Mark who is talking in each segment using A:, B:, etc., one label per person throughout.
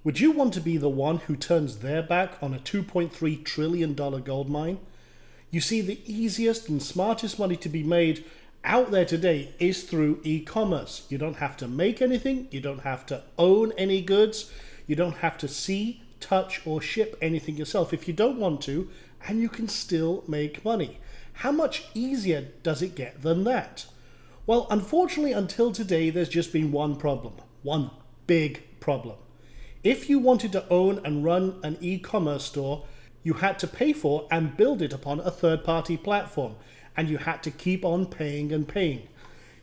A: Would you want to be the one who turns their back on a $2.3 trillion gold mine? You see, the easiest and smartest money to be made out there today is through e-commerce. You don't have to make anything, you don't have to own any goods, you don't have to see, touch, or ship anything yourself if you don't want to, and you can still make money. How much easier does it get than that? Well, unfortunately, until today, there's just been one problem, one big problem. If you wanted to own and run an e-commerce store, you had to pay for and build it upon a third-party platform, and you had to keep on paying and paying.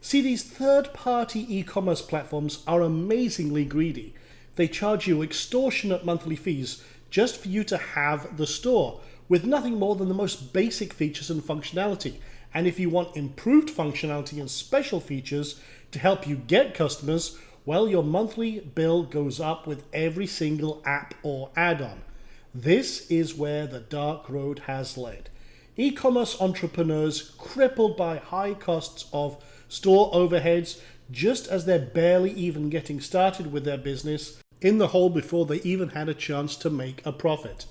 A: See, these third-party e-commerce platforms are amazingly greedy. They charge you extortionate monthly fees just for you to have the store, with nothing more than the most basic features and functionality. And if you want improved functionality and special features to help you get customers, well, your monthly bill goes up with every single app or add-on. This is where the dark road has led. E-commerce entrepreneurs crippled by high costs of store overheads just as they're barely even getting started with their business, in the hole before they even had a chance to make a profit.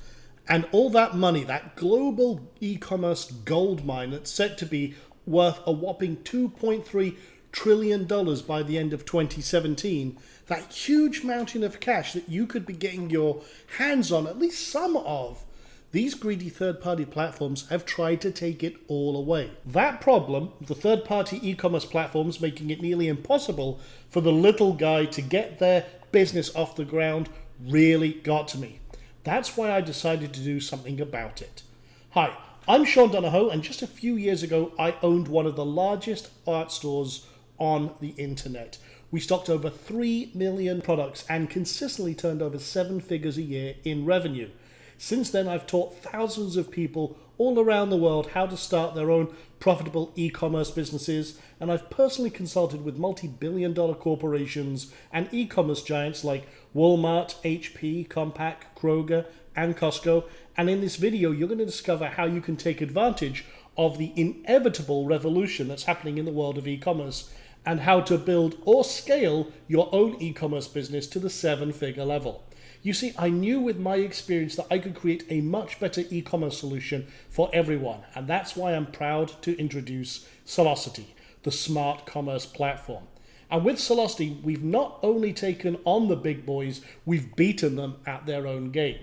A: And all that money, that global e-commerce gold mine that's set to be worth a whopping $2.3 trillion by the end of 2017, that huge mountain of cash that you could be getting your hands on, at least some of, these greedy third-party platforms have tried to take it all away. That problem, the third-party e-commerce platforms making it nearly impossible for the little guy to get their business off the ground, really got to me. That's why I decided to do something about it. Hi, I'm Sean Donahoe, and just a few years ago, I owned one of the largest art stores on the internet. We stocked over 3 million products and consistently turned over 7 figures a year in revenue. Since then, I've taught thousands of people all around the world how to start their own profitable e-commerce businesses, and I've personally consulted with multi-billion-dollar corporations and e-commerce giants like Walmart, HP, Compaq, Kroger, and Costco. And in this video, you're going to discover how you can take advantage of the inevitable revolution that's happening in the world of e-commerce, and how to build or scale your own e-commerce business to the 7-figure level. You see, I knew with my experience that I could create a much better e-commerce solution for everyone, and that's why I'm proud to introduce Sellosity, the smart commerce platform. And with Sellosity, we've not only taken on the big boys, we've beaten them at their own game.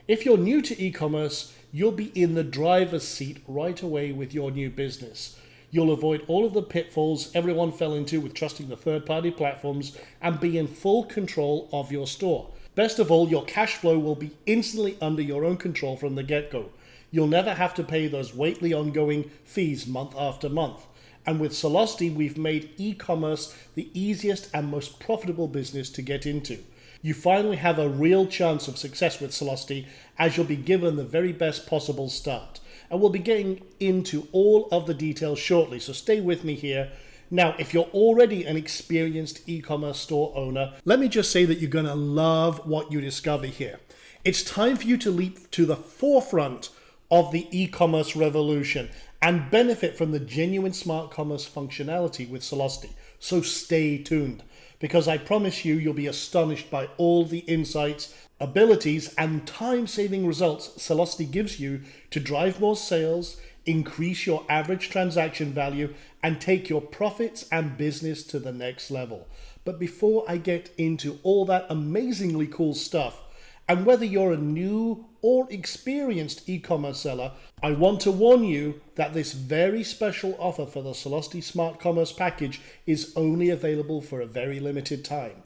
A: If you're new to e-commerce, you'll be in the driver's seat right away with your new business. You'll avoid all of the pitfalls everyone fell into with trusting the third-party platforms and be in full control of your store. Best of all, your cash flow will be instantly under your own control from the get-go. You'll never have to pay those weekly ongoing fees month after month. And with Sellosity, we've made e-commerce the easiest and most profitable business to get into. You finally have a real chance of success with Sellosity, as you'll be given the very best possible start. And we'll be getting into all of the details shortly, so stay with me here. Now, if you're already an experienced e-commerce store owner, let me just say that you're going to love what you discover here. It's time for you to leap to the forefront of the e-commerce revolution and benefit from the genuine smart commerce functionality with Sellosity. So stay tuned, because I promise you, you'll be astonished by all the insights, abilities, and time-saving results Sellosity gives you to drive more sales, increase your average transaction value, and take your profits and business to the next level. But before I get into all that amazingly cool stuff, and whether you're a new or experienced e-commerce seller, I want to warn you that this very special offer for the Sellosity Smart Commerce Package is only available for a very limited time.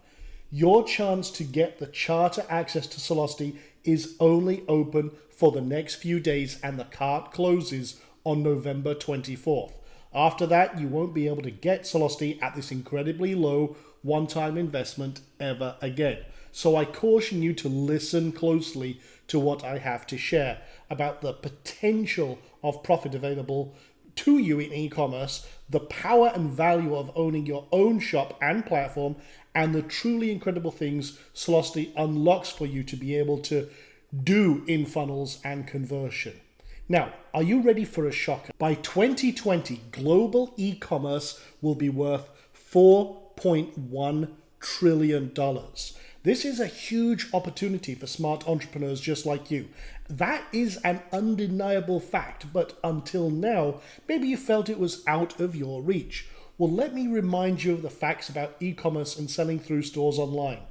A: Your chance to get the charter access to Sellosity is only open for the next few days, and the cart closes on November 24th. After that, you won't be able to get Sellosity at this incredibly low one-time investment ever again. So I caution you to listen closely to what I have to share about the potential of profit available to you in e-commerce, the power and value of owning your own shop and platform, and the truly incredible things Sellosity unlocks for you to be able to do in funnels and conversion. Now, are you ready for a shocker? By 2020, global e-commerce will be worth $4.1 trillion. This is a huge opportunity for smart entrepreneurs just like you. That is an undeniable fact, but until now, maybe you felt it was out of your reach. Well, let me remind you of the facts about e-commerce and selling through stores online.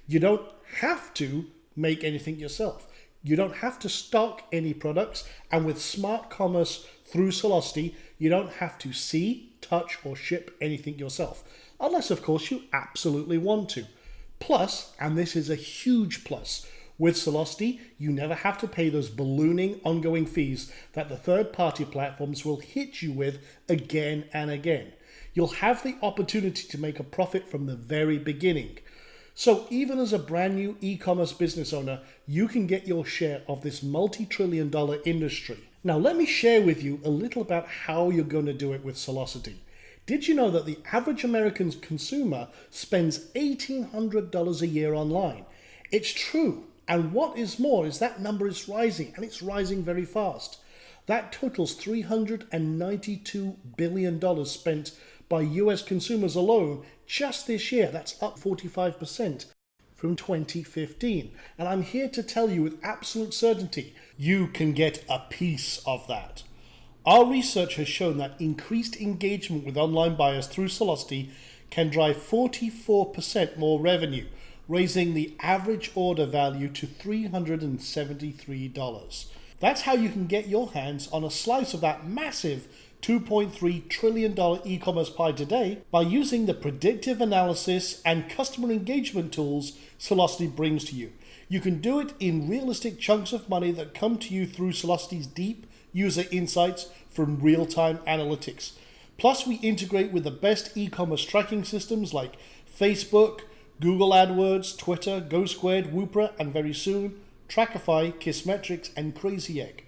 A: You don't have to make anything yourself. You don't have to stock any products, and with smart commerce through Sellosity, you don't have to see, touch, or ship anything yourself, unless of course you absolutely want to. Plus, and this is a huge plus, with Sellosity, you never have to pay those ballooning ongoing fees that the third-party platforms will hit you with again and again. You'll have the opportunity to make a profit from the very beginning. So even as a brand new e-commerce business owner, you can get your share of this multi-trillion-dollar industry. Now let me share with you a little about how you're going to do it with Sellosity. Did you know that the average American consumer spends $1,800 a year online? It's true, and what is more is that number is rising, and it's rising very fast. That totals $392 billion spent by US consumers alone just this year. That's up 45% from 2015. And I'm here to tell you with absolute certainty, you can get a piece of that. Our research has shown that increased engagement with online buyers through Sellosity can drive 44% more revenue, raising the average order value to $373. That's how you can get your hands on a slice of that massive $2.3 trillion e-commerce pie today by using the predictive analysis and customer engagement tools Sellosity brings to you. You can do it in realistic chunks of money that come to you through Sellosity's deep user insights from real-time analytics. Plus, we integrate with the best e-commerce tracking systems like Facebook, Google AdWords, Twitter, GoSquared, Woopra, and very soon, Trackify, Kissmetrics, and Crazy Egg.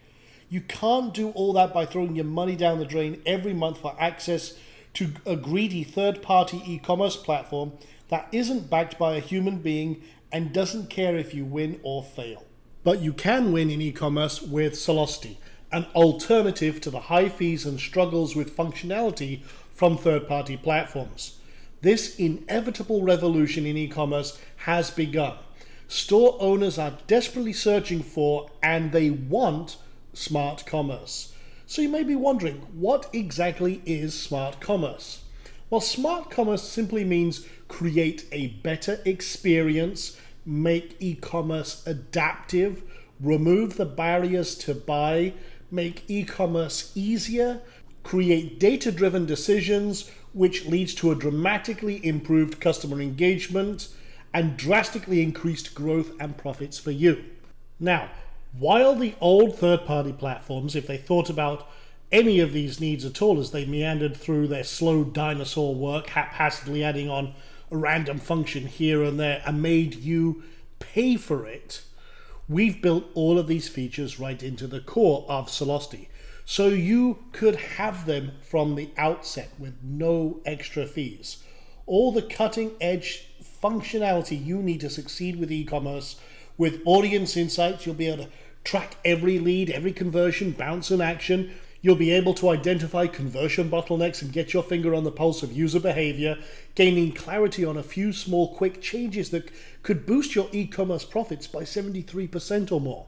A: You can't do all that by throwing your money down the drain every month for access to a greedy third-party e-commerce platform that isn't backed by a human being and doesn't care if you win or fail. But you can win in e-commerce with Sellosity, an alternative to the high fees and struggles with functionality from third-party platforms. This inevitable revolution in e-commerce has begun. Store owners are desperately searching for, and they want, smart commerce. So you may be wondering, what exactly is smart commerce? Well, smart commerce simply means create a better experience, make e-commerce adaptive, remove the barriers to buy, make e-commerce easier, create data-driven decisions, which leads to a dramatically improved customer engagement and drastically increased growth and profits for you. Now, while the old third-party platforms, if they thought about any of these needs at all as they meandered through their slow dinosaur work, haphazardly adding on a random function here and there and made you pay for it, we've built all of these features right into the core of Sellosity. So you could have them from the outset with no extra fees. All the cutting-edge functionality you need to succeed with e-commerce. With audience insights, you'll be able to track every lead, every conversion, bounce and action. You'll be able to identify conversion bottlenecks and get your finger on the pulse of user behavior, gaining clarity on a few small quick changes that could boost your e-commerce profits by 73% or more.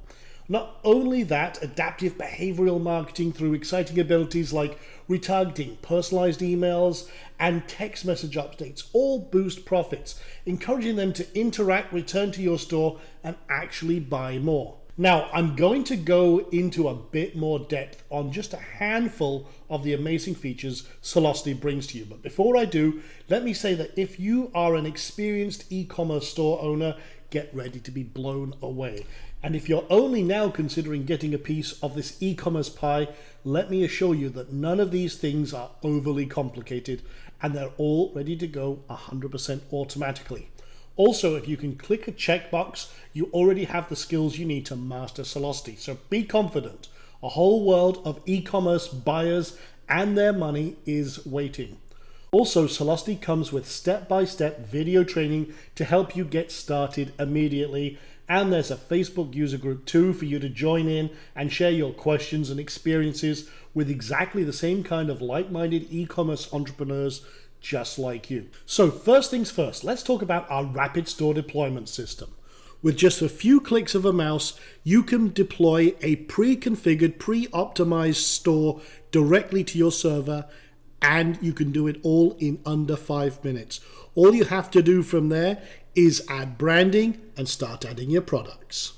A: Not only that, adaptive behavioral marketing through exciting abilities like retargeting, personalized emails, and text message updates all boost profits, encouraging them to interact, return to your store, and actually buy more. Now, I'm going to go into a bit more depth on just a handful of the amazing features Sellosity brings to you. But before I do, let me say that if you are an experienced e-commerce store owner, get ready to be blown away. And if you're only now considering getting a piece of this e-commerce pie, let me assure you that none of these things are overly complicated and they're all ready to go 100% automatically. Also, if you can click a checkbox, you already have the skills you need to master Sellosity. So be confident. A whole world of e-commerce buyers and their money is waiting. Also, Sellosity comes with step-by-step video training to help you get started immediately. And there's a Facebook user group too for you to join in and share your questions and experiences with exactly the same kind of like-minded e-commerce entrepreneurs just like you. So first things first, let's talk about our rapid store deployment system. With just a few clicks of a mouse, you can deploy a pre-configured, pre-optimized store directly to your server, and you can do it all in under 5 minutes. All you have to do from there is add branding and start adding your products.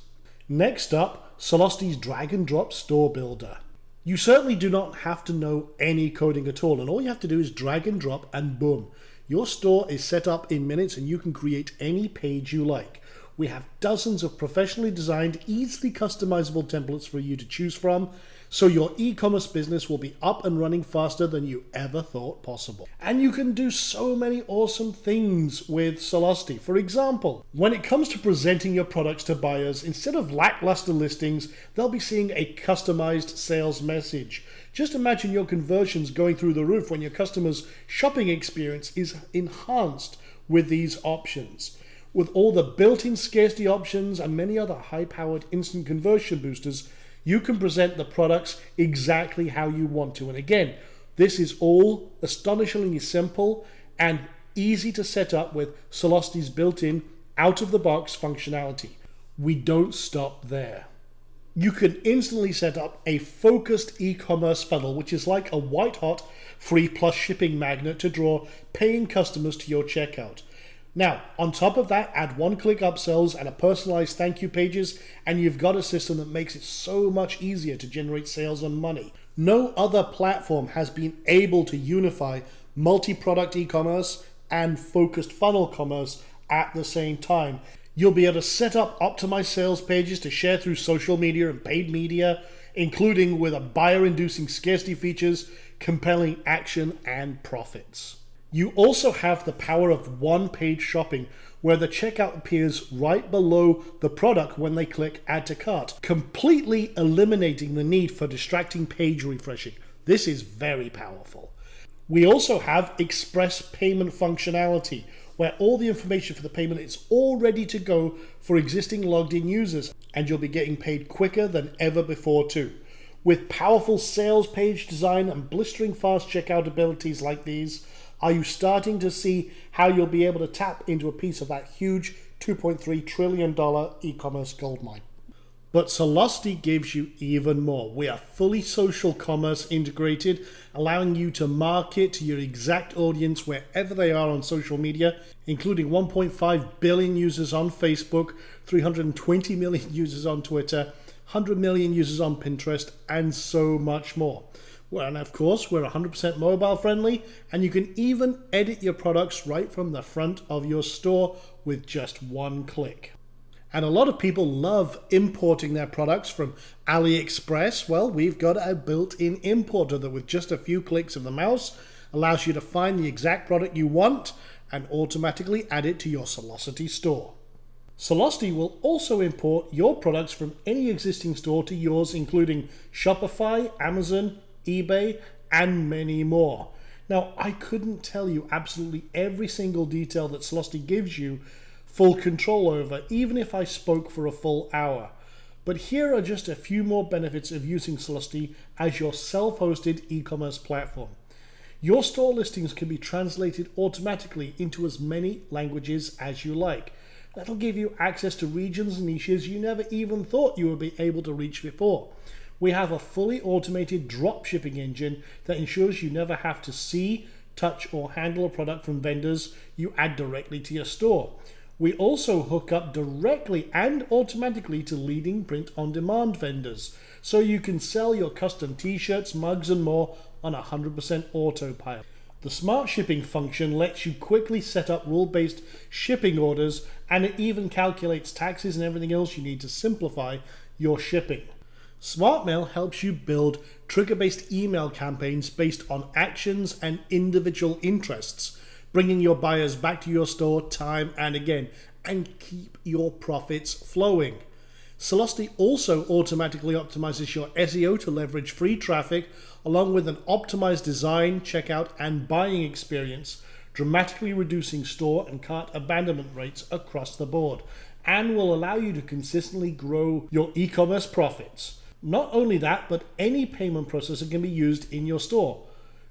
A: Next up, Sellosity's drag and drop store builder. You certainly do not have to know any coding at all, and all you have to do is drag and drop, and boom, your store is set up in minutes and you can create any page you like. We have dozens of professionally designed, easily customizable templates for you to choose from, so your e-commerce business will be up and running faster than you ever thought possible. And you can do so many awesome things with Sellosity. For example, when it comes to presenting your products to buyers, instead of lackluster listings, they'll be seeing a customized sales message. Just imagine your conversions going through the roof when your customers' shopping experience is enhanced with these options. With all the built-in scarcity options and many other high-powered instant conversion boosters, you can present the products exactly how you want to. And again, this is all astonishingly simple and easy to set up with Sellosity's built-in out-of-the-box functionality. We don't stop there. You can instantly set up a focused e-commerce funnel, which is like a white-hot free plus shipping magnet to draw paying customers to your checkout. Now, on top of that, add one-click upsells and a personalized thank you pages, and you've got a system that makes it so much easier to generate sales and money. No other platform has been able to unify multi-product e-commerce and focused funnel commerce at the same time. You'll be able to set up optimized sales pages to share through social media and paid media, including with a buyer-inducing scarcity features, compelling action, and profits. You also have the power of one-page shopping, where the checkout appears right below the product when they click Add to Cart, completely eliminating the need for distracting page refreshing. This is very powerful. We also have express payment functionality, where all the information for the payment is all ready to go for existing logged-in users, and you'll be getting paid quicker than ever before too. With powerful sales page design and blistering fast checkout abilities like these, are you starting to see how you'll be able to tap into a piece of that huge $2.3 trillion e-commerce goldmine? But Sellosity gives you even more. We are fully social commerce integrated, allowing you to market to your exact audience wherever they are on social media, including 1.5 billion users on Facebook, 320 million users on Twitter, 100 million users on Pinterest, and so much more. Well, and of course, we're 100% mobile friendly, and you can even edit your products right from the front of your store with just one click. And a lot of people love importing their products from AliExpress. Well, we've got a built-in importer that with just a few clicks of the mouse allows you to find the exact product you want and automatically add it to your Sellosity store. Sellosity will also import your products from any existing store to yours, including Shopify, Amazon, eBay, and many more. Now, I couldn't tell you absolutely every single detail that Sellosity gives you full control over, even if I spoke for a full hour. But here are just a few more benefits of using Sellosity as your self-hosted e-commerce platform. Your store listings can be translated automatically into as many languages as you like. That'll give you access to regions and niches you never even thought you would be able to reach before. We have a fully automated drop shipping engine that ensures you never have to see, touch, or handle a product from vendors you add directly to your store. We also hook up directly and automatically to leading print-on-demand vendors, so you can sell your custom t-shirts, mugs, and more on 100% autopilot. The smart shipping function lets you quickly set up rule-based shipping orders, and it even calculates taxes and everything else you need to simplify your shipping. SmartMail helps you build trigger-based email campaigns based on actions and individual interests, bringing your buyers back to your store time and again, and keep your profits flowing. Sellosity also automatically optimizes your SEO to leverage free traffic, along with an optimized design, checkout, and buying experience, dramatically reducing store and cart abandonment rates across the board, and will allow you to consistently grow your e-commerce profits. Not only that, but any payment processor can be used in your store.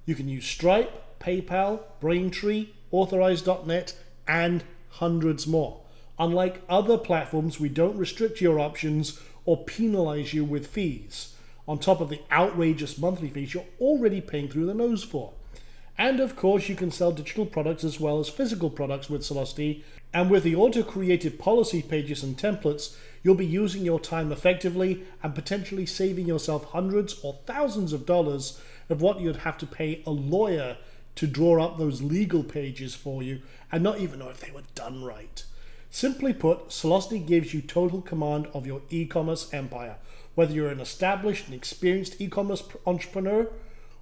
A: You can use Stripe, PayPal, Braintree, Authorize.net, and hundreds more. Unlike other platforms, we don't restrict your options or penalize you with fees, on top of the outrageous monthly fees you're already paying through the nose for. And of course, you can sell digital products as well as physical products with Sellosity, and with the auto-created policy pages and templates, you'll be using your time effectively and potentially saving yourself hundreds or thousands of dollars of what you'd have to pay a lawyer to draw up those legal pages for you and not even know if they were done right. Simply put, Sellosity gives you total command of your e-commerce empire, whether you're an established and experienced e-commerce entrepreneur,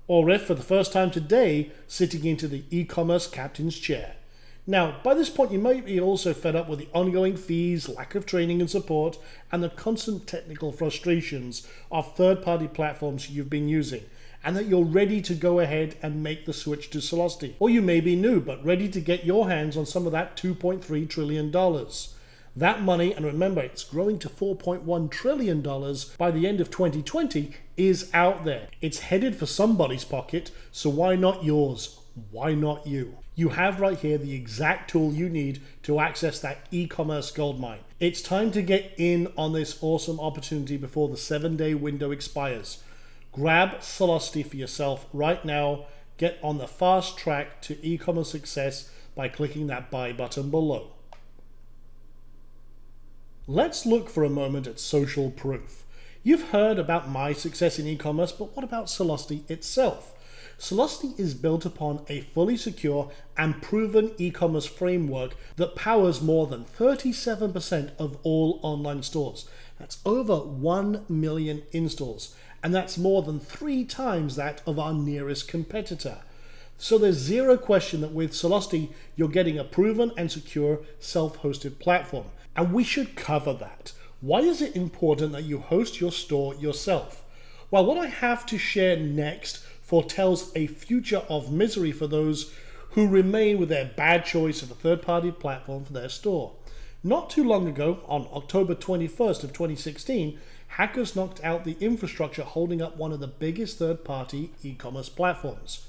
A: or if for the first time today, sitting into the e-commerce captain's chair. Now, by this point, you might be also fed up with the ongoing fees, lack of training and support, and the constant technical frustrations of third-party platforms you've been using, and that you're ready to go ahead and make the switch to Sellosity. Or you may be new, but ready to get your hands on some of that $2.3 trillion. That money, and remember, it's growing to $4.1 trillion by the end of 2020, is out there. It's headed for somebody's pocket, so why not yours? Why not you? You have right here the exact tool you need to access that e-commerce goldmine. It's time to get in on this awesome opportunity before the 7-day window expires. Grab Sellosity for yourself right now. Get on the fast track to e-commerce success by clicking that buy button below. Let's look for a moment at social proof. You've heard about my success in e-commerce, but what about Sellosity itself? Sellosity is built upon a fully secure and proven e-commerce framework that powers more than 37% of all online stores. That's over 1 million installs, and that's more than 3 times that of our nearest competitor. So there's zero question that with Sellosity, you're getting a proven and secure self-hosted platform. And we should cover that. Why is it important that you host your store yourself? Well, what I have to share next foretells a future of misery for those who remain with their bad choice of a third-party platform for their store. Not too long ago, on October 21st of 2016, hackers knocked out the infrastructure holding up one of the biggest third-party e-commerce platforms.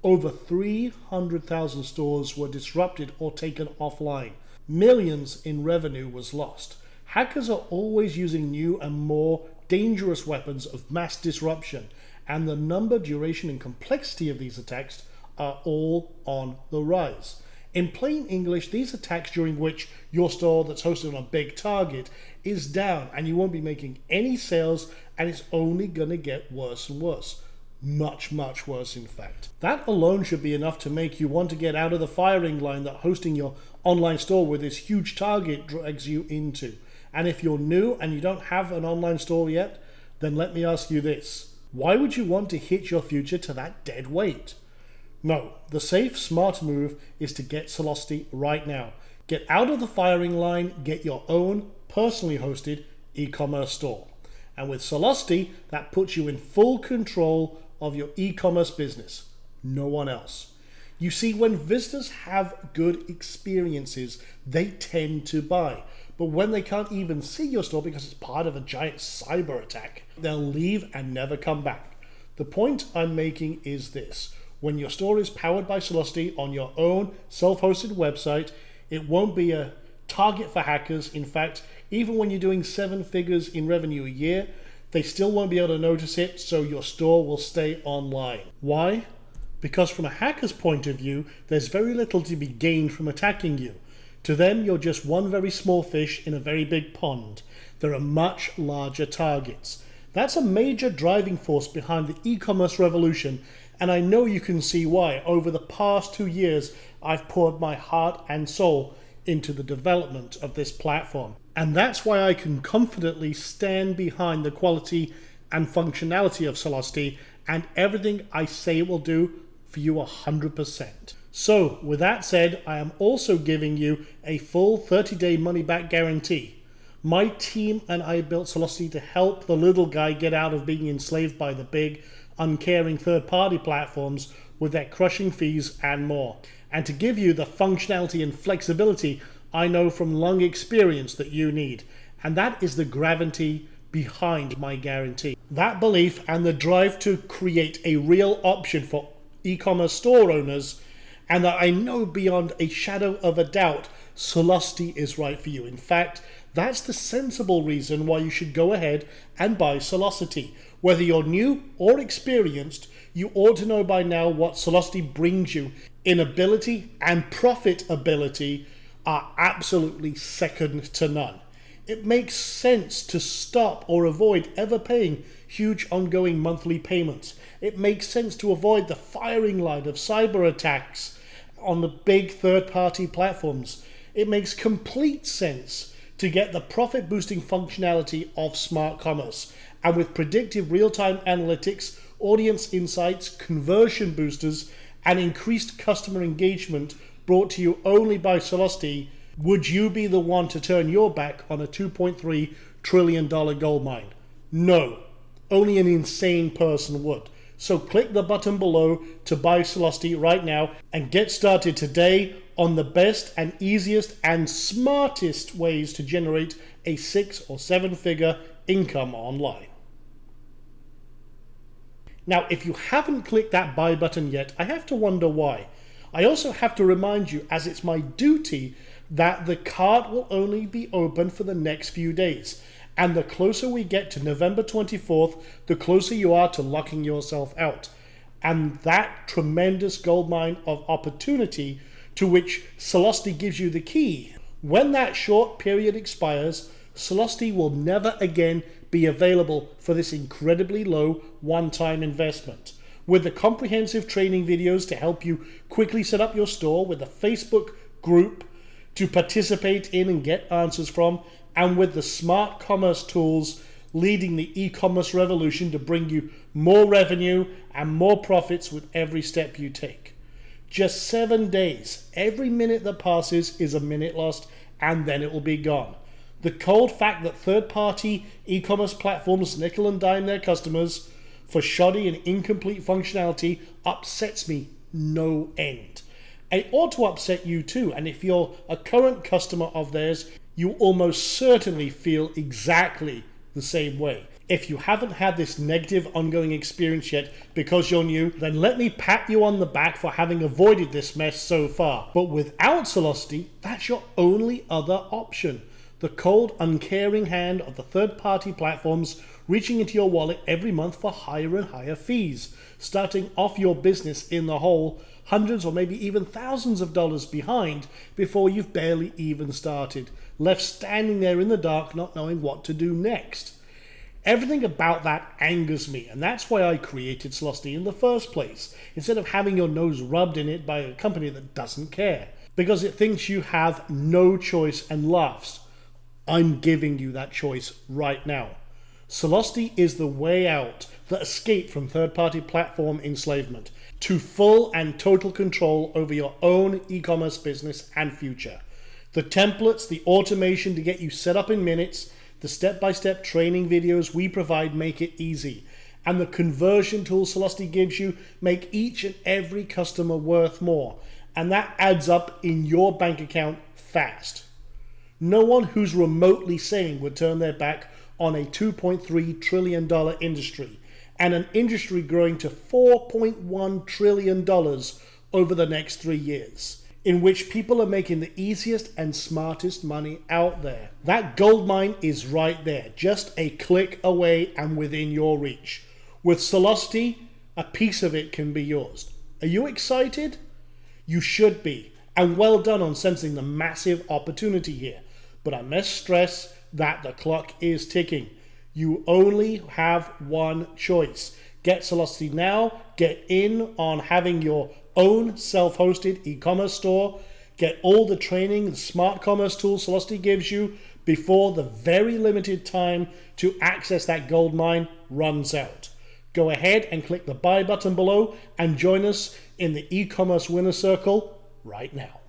A: Over 300,000 stores were disrupted or taken offline. Millions in revenue was lost. Hackers are always using new and more dangerous weapons of mass disruption, and the number, duration, and complexity of these attacks are all on the rise. In plain English, these attacks during which your store that's hosted on a big target is down and you won't be making any sales, and it's only going to get worse and worse. Much, much worse, in fact. That alone should be enough to make you want to get out of the firing line that hosting your online store with this huge target drags you into. And if you're new and you don't have an online store yet, then let me ask you this. Why would you want to hitch your future to that dead weight? No, the safe, smart move is to get Sellosity right now. Get out of the firing line, get your own personally hosted e-commerce store. And with Sellosity, that puts you in full control of your e-commerce business. No one else. You see, when visitors have good experiences, they tend to buy. But when they can't even see your store because it's part of a giant cyber attack, they'll leave and never come back. The point I'm making is this. When your store is powered by Sellosity on your own self-hosted website, it won't be a target for hackers. In fact, even when you're doing 7 figures in revenue a year, they still won't be able to notice it, so your store will stay online. Why? Because from a hacker's point of view, there's very little to be gained from attacking you. To them, you're just one very small fish in a very big pond. There are much larger targets. That's a major driving force behind the e-commerce revolution, and I know you can see why. Over the past 2 years, I've poured my heart and soul into the development of this platform. And that's why I can confidently stand behind the quality and functionality of Sellosity and everything I say it will do for you 100%. So with that said, I am also giving you a full 30-day money-back guarantee. My team and I built Sellosity to help the little guy get out of being enslaved by the big, uncaring third-party platforms with their crushing fees and more, and to give you the functionality and flexibility I know from long experience that you need. And that is the gravity behind my guarantee. That belief and the drive to create a real option for e-commerce store owners, and that I know beyond a shadow of a doubt Sellosity is right for you. In fact, that's the sensible reason why you should go ahead and buy Sellosity. Whether you're new or experienced, you ought to know by now what Sellosity brings you in ability and profitability are absolutely second to none. It makes sense to stop or avoid ever paying huge ongoing monthly payments. It makes sense to avoid the firing line of cyber attacks on the big third-party platforms. It makes complete sense to get the profit-boosting functionality of smart commerce. And with predictive real-time analytics, audience insights, conversion boosters, and increased customer engagement brought to you only by Sellosity, would you be the one to turn your back on a $2.3 trillion gold mine? No. Only an insane person would. So click the button below to buy Sellosity right now and get started today on the best and easiest and smartest ways to generate a 6 or 7 figure income online. Now, if you haven't clicked that buy button yet, I have to wonder why. I also have to remind you, as it's my duty, that the cart will only be open for the next few days. And the closer we get to November 24th, the closer you are to locking yourself out. And that tremendous goldmine of opportunity to which Sellosity gives you the key. When that short period expires, Sellosity will never again be available for this incredibly low one-time investment. With the comprehensive training videos to help you quickly set up your store, with a Facebook group to participate in and get answers from, and with the smart commerce tools leading the e-commerce revolution to bring you more revenue and more profits with every step you take. Just 7 days. Every minute that passes is a minute lost, and then it will be gone. The cold fact that third-party e-commerce platforms nickel and dime their customers for shoddy and incomplete functionality upsets me no end. It ought to upset you too, and if you're a current customer of theirs, you almost certainly feel exactly the same way. If you haven't had this negative ongoing experience yet because you're new, then let me pat you on the back for having avoided this mess so far. But without Sellosity, that's your only other option. The cold, uncaring hand of the third-party platforms reaching into your wallet every month for higher and higher fees, starting off your business in the hole, hundreds or maybe even thousands of dollars behind before you've barely even started, left standing there in the dark not knowing what to do next. Everything about that angers me, and that's why I created Sellosity in the first place, instead of having your nose rubbed in it by a company that doesn't care, because it thinks you have no choice and laughs. I'm giving you that choice right now. Sellosity is the way out, the escape from third-party platform enslavement, to full and total control over your own e-commerce business and future. The templates, the automation to get you set up in minutes, the step-by-step training videos we provide make it easy, and the conversion tools Sellosity gives you make each and every customer worth more, and that adds up in your bank account fast. No one who's remotely sane would turn their back on a $2.3 trillion industry, and an industry growing to $4.1 trillion over the next 3 years, in which people are making the easiest and smartest money out there. That gold mine is right there, just a click away and within your reach. With Sellosity, a piece of it can be yours. Are you excited? You should be, and well done on sensing the massive opportunity here. But I must stress that the clock is ticking. You only have one choice. Get Sellosity now, get in on having your own self-hosted e-commerce store, get all the training and smart commerce tools Sellosity gives you before the very limited time to access that gold mine runs out. Go ahead and click the buy button below and join us in the e-commerce winner circle right now.